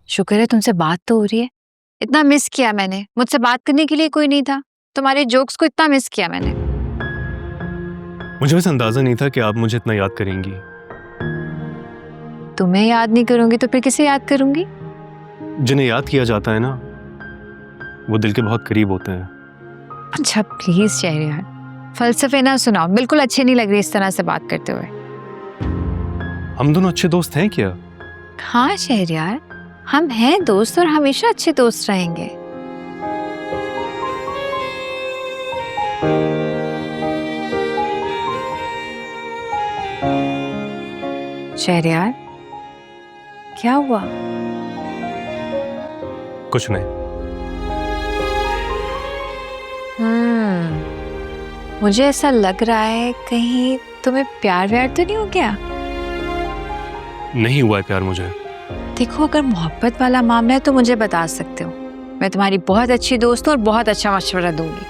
शुक्र है तुमसे बात तो हो रही है। इतना मिस किया मैंने, मुझसे बात करने के लिए कोई नहीं था। तुम्हारे जोक्स को इतना मिस किया मैंने। मुझे बस अंदाजा नहीं था कि आप मुझे इतना याद करेंगी। तुम्हें याद नहीं करूंगी तो फिर किसे याद करूंगी? जिन्हें याद किया जाता है ना, वो दिल के बहुत करीब होते हैं। अच्छा प्लीज शहरयार, फलसफे ना सुनाओ, बिल्कुल अच्छे नहीं लग रही इस तरह से बात करते हुए। हम दोनों अच्छे दोस्त हैं क्या? हाँ शहरयार, हम हैं दोस्त और हमेशा अच्छे दोस्त रहेंगे। शहरयार, क्या हुआ? कुछ नहीं। मुझे ऐसा लग रहा है कहीं तुम्हें प्यार व्यार तो नहीं हो गया? नहीं हुआ है प्यार मुझे। देखो अगर मोहब्बत वाला मामला है तो मुझे बता सकते हो, मैं तुम्हारी बहुत अच्छी दोस्त हूँ और बहुत अच्छा मशवरा दूंगी।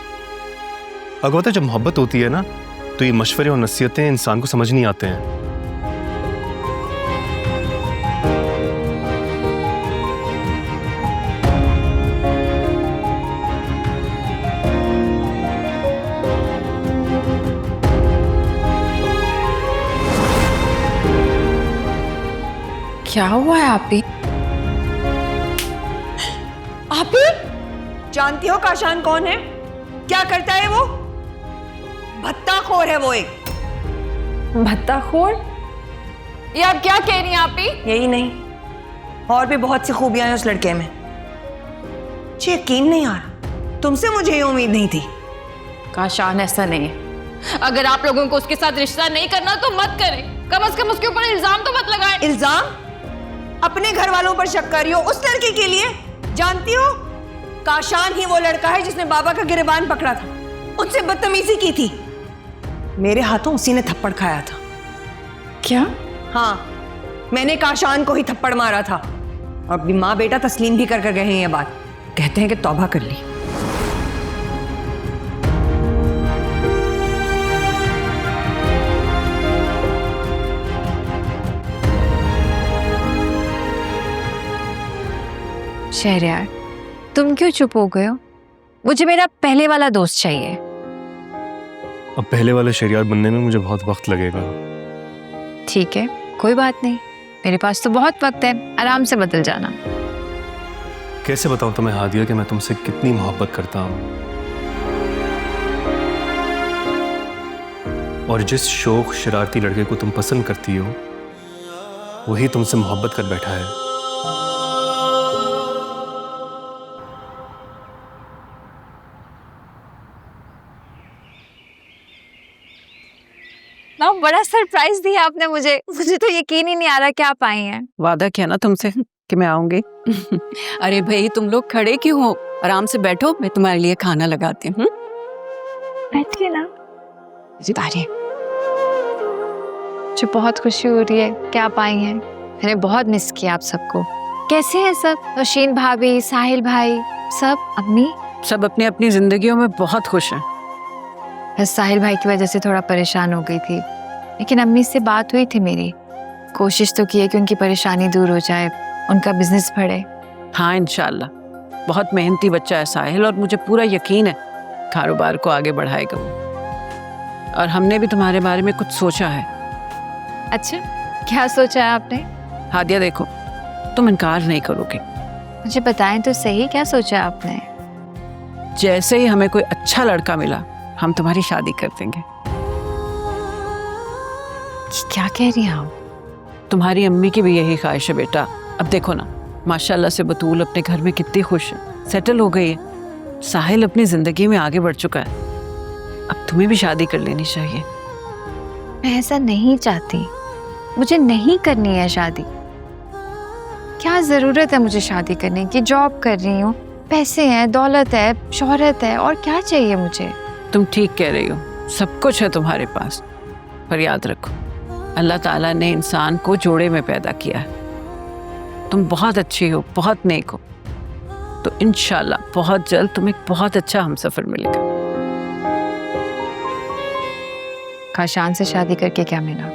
अगवता, जब मोहब्बत होती है ना तो ये मशवरे और नसीहतें इंसान को समझ नहीं आते हैं। क्या हुआ है आपी? आपी, जानती हो काशान कौन है? क्या करता है वो? भत्ताखोर है वो एक। भत्ताखोर? ये आप क्या कह रही हैं आपी? यही नहीं, और भी बहुत सी खूबियां हैं उस लड़के में। मुझे यकीन नहीं आ रहा, तुमसे मुझे ये उम्मीद नहीं थी। काशान ऐसा नहीं है। अगर आप लोगों को उसके साथ रिश्ता नहीं करना तो मत करें, कम से कम उसके ऊपर इल्जाम तो मत लगाएं। इल्जाम? अपने घर वालों पर शक कर रही हो उस लड़के के लिए? जानती हो, काशान ही वो लड़का है जिसने बाबा का गिरबान पकड़ा था, उससे बदतमीजी की थी। मेरे हाथों उसी ने थप्पड़ खाया था। क्या? हाँ, मैंने काशान को ही थप्पड़ मारा था। और अपनी माँ बेटा तस्लीम भी कर गए हैं ये बात। कहते हैं कि तौबा कर ली। शहरयार, तुम क्यों चुप हो गए हो? मुझे मेरा पहले वाला दोस्त चाहिए। अब पहले वाले शहरयार बनने में मुझे बहुत वक्त लगेगा। ठीक है, कोई बात नहीं, मेरे पास तो बहुत वक्त है, आराम से बदल जाना। कैसे बताऊं तुम्हें हादिया कि मैं तुमसे कितनी मोहब्बत करता हूं, और जिस शौक शरारती लड़के को तुम पसंद करती हो वही तुमसे मोहब्बत कर बैठा है। ना बड़ा सरप्राइज दिया आपने मुझे तो यकीन ही नहीं आ रहा कि आप आई हैं। वादा किया ना तुमसे कि मैं आऊंगी। अरे भाई तुम लोग खड़े क्यों हो? आराम से बैठो, मैं तुम्हारे लिए खाना लगाती हूँ। बैठिए ना। तारी, मुझे बहुत खुशी हो रही है कि आप आई हैं। मैंने बहुत मिस किया आप सबको। कैसे हैं सब? नौशीन भाभी, साहिल भाई, सब? अम्मी? सब अपनी अपनी जिंदगियों में बहुत खुश हैं। बस साहिल भाई की वजह से थोड़ा परेशान हो गई थी, लेकिन अम्मी से बात हुई थी मेरी। कोशिश तो की है कि उनकी परेशानी दूर हो जाए, उनका बिजनेस बढ़े। हाँ इंशाल्लाह, बहुत मेहनती बच्चा है साहिल, और मुझे पूरा यकीन है कारोबार को आगे बढ़ाएगा वो। और हमने भी तुम्हारे बारे में कुछ सोचा है। अच्छा, क्या सोचा है आपने? हादिया देखो, तुम इनकार नहीं करोगे। मुझे बताएं तो सही, क्या सोचा है आपने? जैसे ही हमें कोई अच्छा लड़का मिला हम तुम्हारी शादी कर देंगे। क्या कह रही हैं आप? तुम्हारी अम्मी की भी यही ख्वाहिश है बेटा। अब देखो ना, माशाल्लाह से बतूल अपने घर में कितनी खुश है, सेटल हो गई है। साहिल अपनी जिंदगी में आगे बढ़ चुका है, अब तुम्हें भी शादी कर लेनी चाहिए। मैं ऐसा नहीं चाहती, मुझे नहीं करनी है शादी। क्या जरूरत है मुझे शादी करने की? जॉब कर रही हूँ, पैसे हैं, दौलत है, शोहरत है, और क्या चाहिए मुझे? तुम ठीक कह रही हो, सब कुछ है तुम्हारे पास, पर याद रखो अल्लाह ताला ने इंसान को जोड़े में पैदा किया है। तुम बहुत अच्छी हो, बहुत नेक हो, तो इंशाल्लाह बहुत जल्द तुम्हें एक बहुत अच्छा हमसफर मिलेगा। काशान से शादी करके क्या मिला?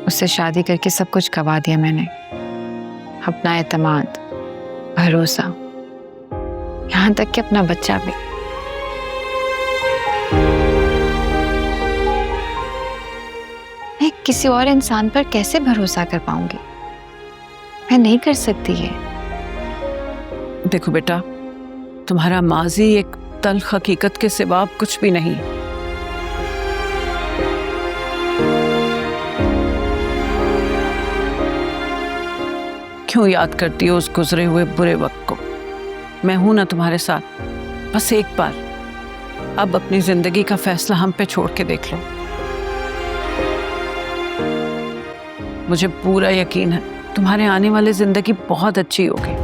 उससे शादी करके सब कुछ गवा दिया मैंने, अपना एतमाद, भरोसा, यहाँ तक कि अपना बच्चा भी। मैं किसी और इंसान पर कैसे भरोसा कर पाऊंगी? मैं नहीं कर सकती ये। देखो बेटा, तुम्हारा माजी एक तल्ख हकीकत के सिवा कुछ भी नहीं। क्यों याद करती हो उस गुजरे हुए बुरे वक्त को? मैं हूं ना तुम्हारे साथ। बस एक बार अब अपनी जिंदगी का फैसला हम पे छोड़ के देख लो। मुझे पूरा यकीन है तुम्हारे आने वाली जिंदगी बहुत अच्छी होगी।